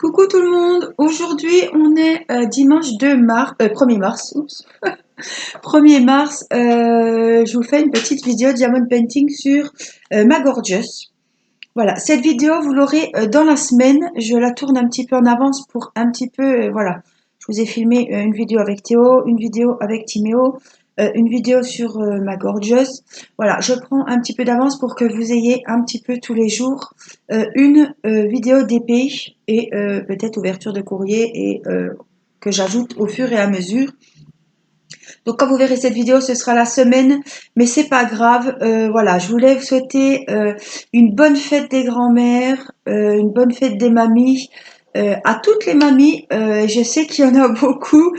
Coucou tout le monde, aujourd'hui on est dimanche 2 mars, 1er mars, oups, 1er mars, je vous fais une petite vidéo diamond painting sur ma Gorgeous. Voilà, cette vidéo vous l'aurez dans la semaine, je la tourne un petit peu en avance pour un petit peu, voilà, je vous ai filmé une vidéo avec Théo, une vidéo avec Timéo, une vidéo sur ma Gorgeous. Voilà, je prends un petit peu d'avance pour que vous ayez un petit peu tous les jours une vidéo d'épée et peut-être ouverture de courrier et que j'ajoute au fur et à mesure. Donc quand vous verrez cette vidéo, ce sera la semaine, mais c'est pas grave. Voilà, je voulais vous souhaiter une bonne fête des grands-mères, une bonne fête des mamies, à toutes les mamies. Je sais qu'il y en a beaucoup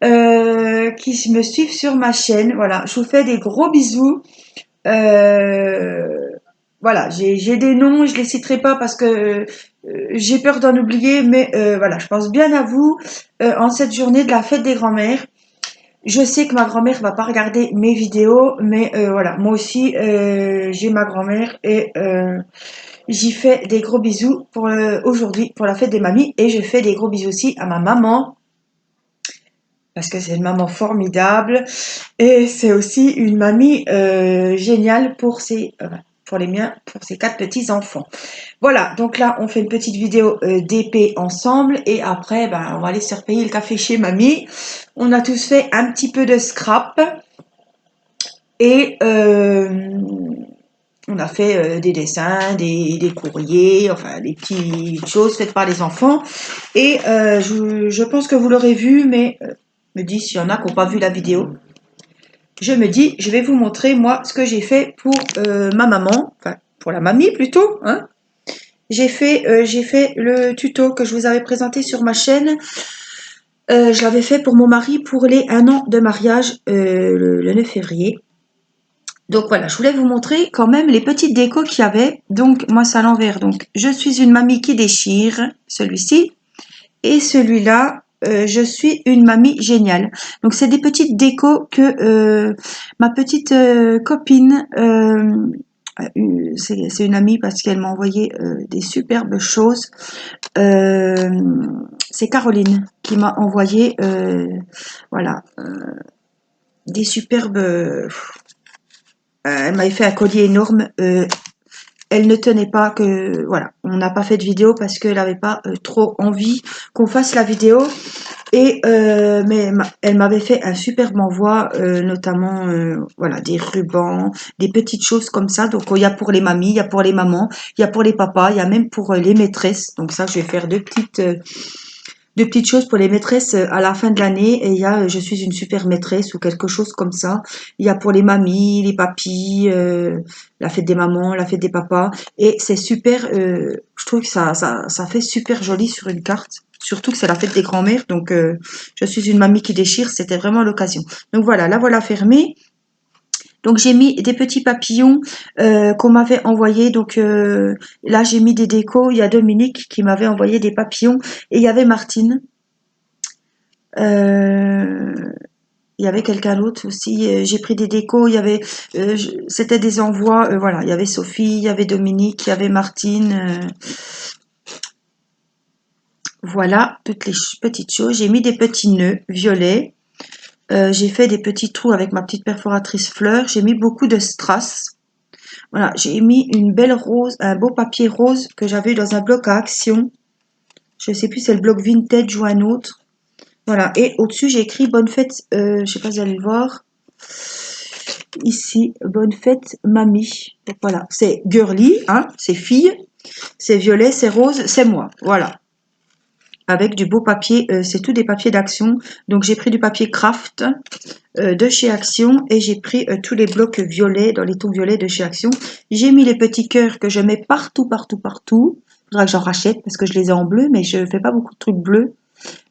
qui me suivent sur ma chaîne. Voilà, je vous fais des gros bisous. Euh, voilà, j'ai des noms, je les citerai pas parce que j'ai peur d'en oublier, mais voilà, je pense bien à vous en cette journée de la fête des grands-mères. Je sais que ma grand-mère va pas regarder mes vidéos, mais voilà, moi aussi j'ai ma grand-mère et j'y fais des gros bisous pour aujourd'hui pour la fête des mamies et je fais des gros bisous aussi à ma maman parce que c'est une maman formidable et c'est aussi une mamie géniale pour les miens, pour ses 4 petits enfants. Voilà, donc là on fait une petite vidéo d'épée ensemble et après ben, on va aller se repayer le café chez mamie. On a tous fait un petit peu de scrap et on a fait des dessins, des courriers, enfin des petites choses faites par les enfants. Et je pense que vous l'aurez vu, mais me dis s'il y en a qui n'ont pas vu la vidéo. Je me dis, je vais vous montrer moi ce que j'ai fait pour ma maman, enfin pour la mamie plutôt. Hein. J'ai fait le tuto que je vous avais présenté sur ma chaîne. Je l'avais fait pour mon mari pour les 1 an de mariage le 9 février. Donc voilà, je voulais vous montrer quand même les petites décos qu'il y avait. Donc moi c'est à l'envers. Donc je suis une mamie qui déchire, celui-ci. Et celui-là, je suis une mamie géniale. Donc c'est des petites décos que ma petite copine, c'est une amie parce qu'elle m'a envoyé des superbes choses. C'est Caroline qui m'a envoyé, voilà, des superbes. Elle m'avait fait un collier énorme. Elle ne tenait pas que, voilà, on n'a pas fait de vidéo parce qu'elle n'avait pas trop envie qu'on fasse la vidéo. Et mais elle m'avait fait un superbe envoi, notamment voilà des rubans, des petites choses comme ça. Donc il y a pour les mamies, il y a pour les mamans, il y a pour les papas, il y a même pour les maîtresses. Donc ça, je vais faire deux petites choses pour les maîtresses à la fin de l'année. Et il y a je suis une super maîtresse ou quelque chose comme ça. Il y a pour les mamies, les papis, la fête des mamans, la fête des papas. Et c'est super. Je trouve que ça fait super joli sur une carte. Surtout que c'est la fête des grands-mères, donc je suis une mamie qui déchire, c'était vraiment l'occasion. Donc voilà, la voilà fermée. Donc j'ai mis des petits papillons qu'on m'avait envoyés. Donc là j'ai mis des décos. Il y a Dominique qui m'avait envoyé des papillons et il y avait Martine. Euh, il y avait quelqu'un d'autre aussi. J'ai pris des décos. Il y avait, c'était des envois. Voilà, il y avait Sophie, il y avait Dominique, il y avait Martine. Voilà toutes les petites choses. J'ai mis des petits nœuds violets. J'ai fait des petits trous avec ma petite perforatrice fleur. J'ai mis beaucoup de strass. Voilà, j'ai mis une belle rose, un beau papier rose que j'avais eu dans un bloc à Action. Je ne sais plus si c'est le bloc Vintage ou un autre. Voilà, et au-dessus j'ai écrit bonne fête, je ne sais pas si vous allez le voir. Ici, bonne fête mamie. Donc voilà, c'est girly, hein, c'est fille, c'est violet, c'est rose, c'est moi. Voilà. Avec du beau papier, c'est tout des papiers d'Action. Donc j'ai pris du papier craft de chez Action et j'ai pris tous les blocs violets dans les tons violets de chez Action. J'ai mis les petits cœurs que je mets partout, partout, partout. Il faudra que j'en rachète parce que je les ai en bleu, mais je fais pas beaucoup de trucs bleus.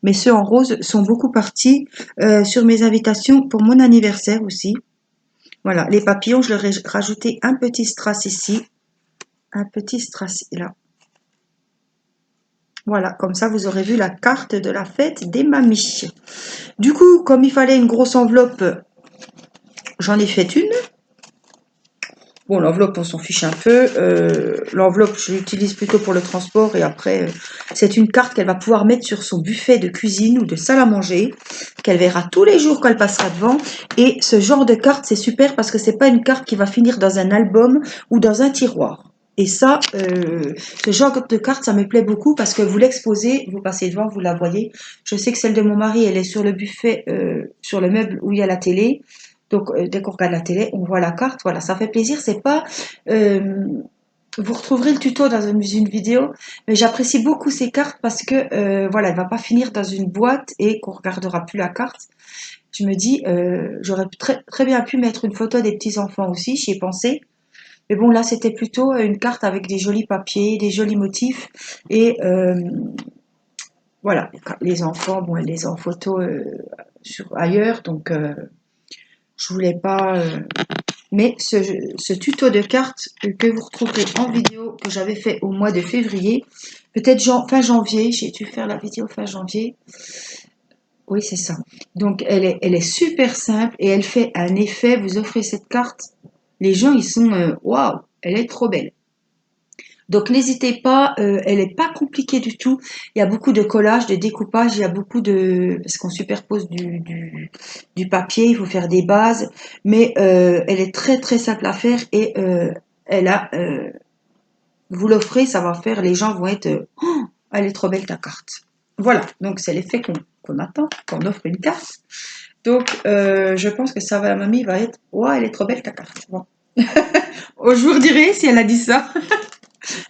Mais ceux en rose sont beaucoup partis sur mes invitations pour mon anniversaire aussi. Voilà, les papillons, je leur ai rajouté un petit strass ici, un petit strass là. Voilà, comme ça vous aurez vu la carte de la fête des mamies. Du coup, comme il fallait une grosse enveloppe, j'en ai fait une. Bon, l'enveloppe, on s'en fiche un peu. L'enveloppe, je l'utilise plutôt pour le transport. Et après, c'est une carte qu'elle va pouvoir mettre sur son buffet de cuisine ou de salle à manger, qu'elle verra tous les jours quand elle passera devant. Et ce genre de carte, c'est super parce que c'est pas une carte qui va finir dans un album ou dans un tiroir. Et ça, ce genre de carte, ça me plaît beaucoup parce que vous l'exposez, vous passez devant, vous la voyez. Je sais que celle de mon mari, elle est sur le buffet, sur le meuble où il y a la télé. Donc, dès qu'on regarde la télé, on voit la carte. Voilà, ça fait plaisir. C'est pas. Vous retrouverez le tuto dans une vidéo, mais j'apprécie beaucoup ces cartes parce que voilà, elle va pas finir dans une boîte et qu'on regardera plus la carte. Je me dis, j'aurais très bien pu mettre une photo des petits enfants aussi. J'y ai pensé. Mais bon, là, c'était plutôt une carte avec des jolis papiers, des jolis motifs et voilà, les enfants, bon, elle les a en photo ailleurs, donc je voulais pas. Mais ce tuto de cartes que vous retrouverez en vidéo que j'avais fait au mois de février, peut-être fin janvier, j'ai dû faire la vidéo fin janvier. Oui, c'est ça. Donc, elle est super simple et elle fait un effet. Vous offrez cette carte, les gens, ils sont waouh, elle est trop belle. Donc n'hésitez pas, elle n'est pas compliquée du tout. Il y a beaucoup de collage, de découpage, il y a beaucoup de... Parce qu'on superpose du papier, il faut faire des bases. Mais elle est très très simple à faire et elle a... vous l'offrez, ça va faire, les gens vont être... oh, elle est trop belle ta carte. Voilà, donc c'est l'effet qu'on attend quand on offre une carte. Donc je pense que ça va, la mamie va être... ouais, elle est trop belle ta carte. Bon. Je vous redirai si elle a dit ça.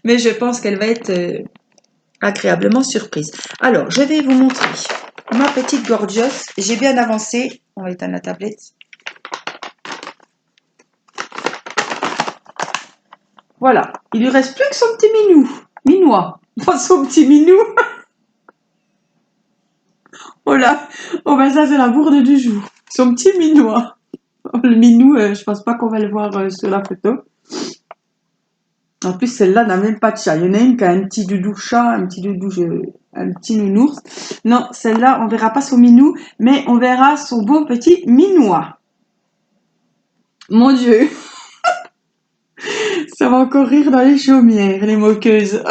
Mais je pense qu'elle va être agréablement surprise. Alors, je vais vous montrer ma petite Gorgeous. J'ai bien avancé. On va éteindre la tablette. Voilà. Il lui reste plus que son petit minou. Minois. Pas son petit minou. Voilà. Oh ben ça, c'est la bourde du jour. Son petit minois. Le minou, je pense pas qu'on va le voir sur la photo. En plus, celle-là n'a même pas de chat. Il y en a une qui a un petit doudou chat, un petit nounours. Non, celle-là, on verra pas son minou, mais on verra son beau petit minois. Mon Dieu, ça va encore rire dans les chaumières, les moqueuses.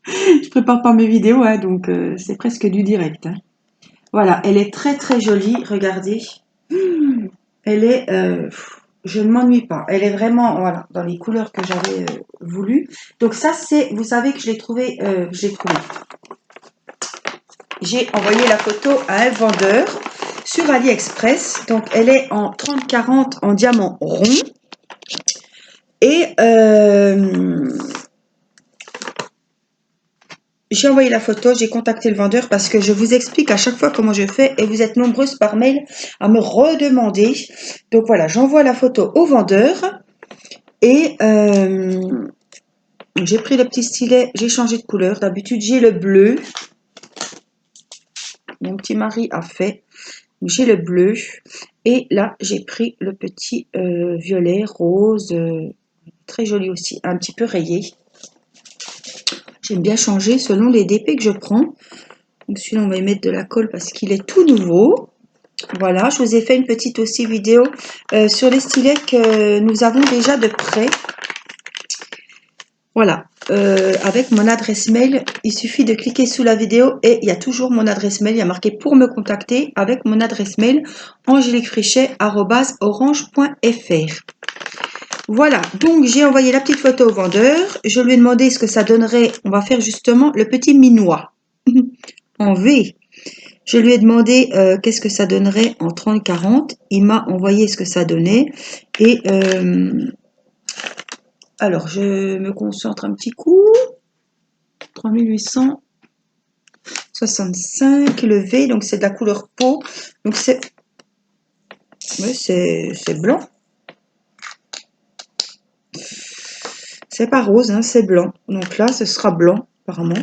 Je prépare pas mes vidéos, hein, donc c'est presque du direct. Hein. Voilà, elle est très très jolie, regardez. Elle est... je ne m'ennuie pas. Elle est vraiment, voilà, dans les couleurs que j'avais voulu. Donc ça, c'est... Vous savez que je l'ai trouvé... J'ai envoyé la photo à un vendeur sur AliExpress. Donc, elle est en 30-40 en diamant rond. Et j'ai envoyé la photo, j'ai contacté le vendeur parce que je vous explique à chaque fois comment je fais et vous êtes nombreuses par mail à me redemander. Donc voilà, j'envoie la photo au vendeur et j'ai pris le petit stylet, j'ai changé de couleur. D'habitude, j'ai le bleu. Mon petit mari a fait. J'ai le bleu et là j'ai pris le petit violet rose très joli aussi, un petit peu rayé. J'aime bien changer selon les DP que je prends. Donc celui-là on va y mettre de la colle parce qu'il est tout nouveau. Voilà, je vous ai fait une petite aussi vidéo sur les stylets que nous avons déjà de près. Voilà, avec mon adresse mail, il suffit de cliquer sous la vidéo et il y a toujours mon adresse mail, il y a marqué pour me contacter avec mon adresse mail angéliquefrichet@orange.fr. Voilà, donc j'ai envoyé la petite photo au vendeur, je lui ai demandé ce que ça donnerait, on va faire justement le petit minois en V. Je lui ai demandé qu'est-ce que ça donnerait en 30-40, il m'a envoyé ce que ça donnait et alors je me concentre un petit coup. 3865, le V, donc c'est de la couleur peau. Donc c'est blanc. C'est pas rose, hein, c'est blanc. Donc là, ce sera blanc, apparemment.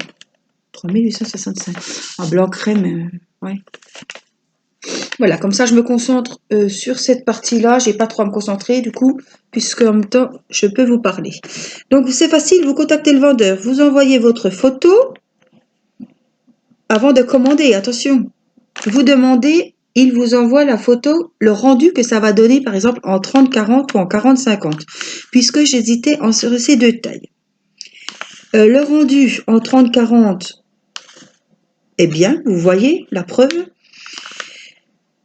3865. Un blanc crème, ouais. Voilà, comme ça, je me concentre sur cette partie-là. J'ai pas trop à me concentrer, du coup, puisque en même temps, je peux vous parler. Donc, c'est facile, vous contactez le vendeur, vous envoyez votre photo avant de commander. Attention, vous demandez il vous envoie la photo, le rendu que ça va donner, par exemple, en 30-40 ou en 40-50, puisque j'hésitais entre ces deux tailles. Le rendu en 30-40 est bien, vous voyez la preuve.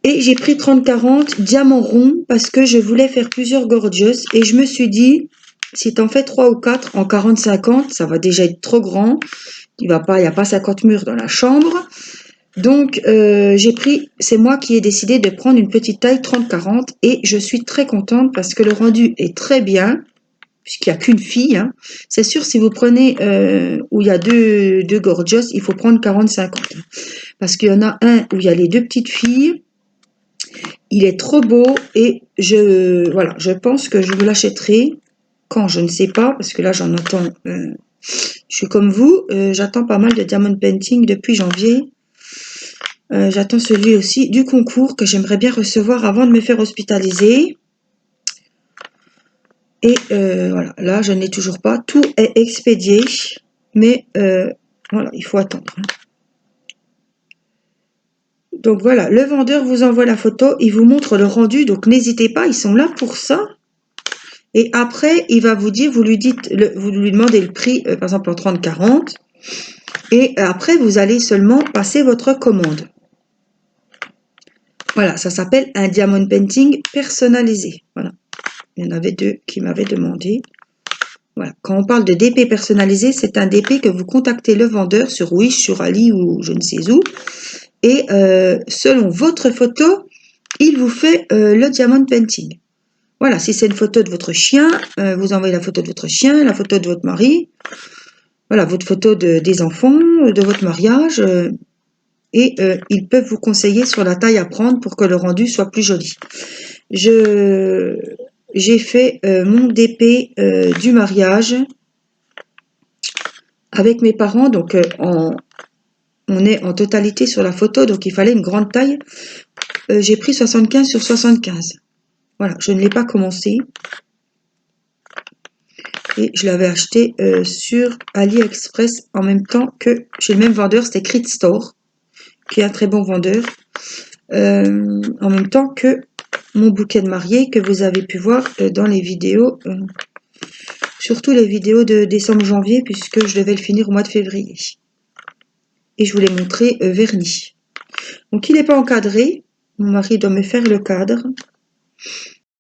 Et j'ai pris 30-40 diamant rond parce que je voulais faire plusieurs gorgeous et je me suis dit, si tu en fais 3 ou 4 en 40-50, ça va déjà être trop grand. Il n'y a pas 50 murs dans la chambre. Donc, c'est moi qui ai décidé de prendre une petite taille 30-40 et je suis très contente parce que le rendu est très bien, puisqu'il n'y a qu'une fille. Hein. C'est sûr, si vous prenez où il y a deux gorgeous, il faut prendre 40-50. Parce qu'il y en a un où il y a les deux petites filles. Il est trop beau et je pense que je vous l'achèterai quand, je ne sais pas, parce que là j'en attends, je suis comme vous, j'attends pas mal de diamond painting depuis janvier. J'attends celui aussi du concours que j'aimerais bien recevoir avant de me faire hospitaliser. Et voilà, là je n'ai toujours pas, tout est expédié, mais voilà, il faut attendre. Donc voilà, le vendeur vous envoie la photo, il vous montre le rendu, donc n'hésitez pas, ils sont là pour ça. Et après, il va vous dire, vous lui demandez le prix, par exemple en 30-40. Et après, vous allez seulement passer votre commande. Voilà, ça s'appelle un diamond painting personnalisé. Voilà, il y en avait deux qui m'avaient demandé. Voilà, quand on parle de DP personnalisé, c'est un DP que vous contactez le vendeur sur Wish, sur Ali ou je ne sais où. Et selon votre photo, il vous fait le diamond painting. Voilà, si c'est une photo de votre chien, vous envoyez la photo de votre chien, la photo de votre mari, voilà, votre photo des enfants, de votre mariage, et ils peuvent vous conseiller sur la taille à prendre pour que le rendu soit plus joli. J'ai fait mon DP du mariage avec mes parents, donc on est en totalité sur la photo, donc il fallait une grande taille. J'ai pris 75 sur 75. Voilà, je ne l'ai pas commencé. Et je l'avais acheté sur AliExpress en même temps que chez le même vendeur, c'était Crit Store, qui est un très bon vendeur, en même temps que mon bouquet de mariée que vous avez pu voir dans les vidéos, surtout les vidéos de décembre-janvier, puisque je devais le finir au mois de février. Et je vous l'ai montré verni. Donc il n'est pas encadré, mon mari doit me faire le cadre.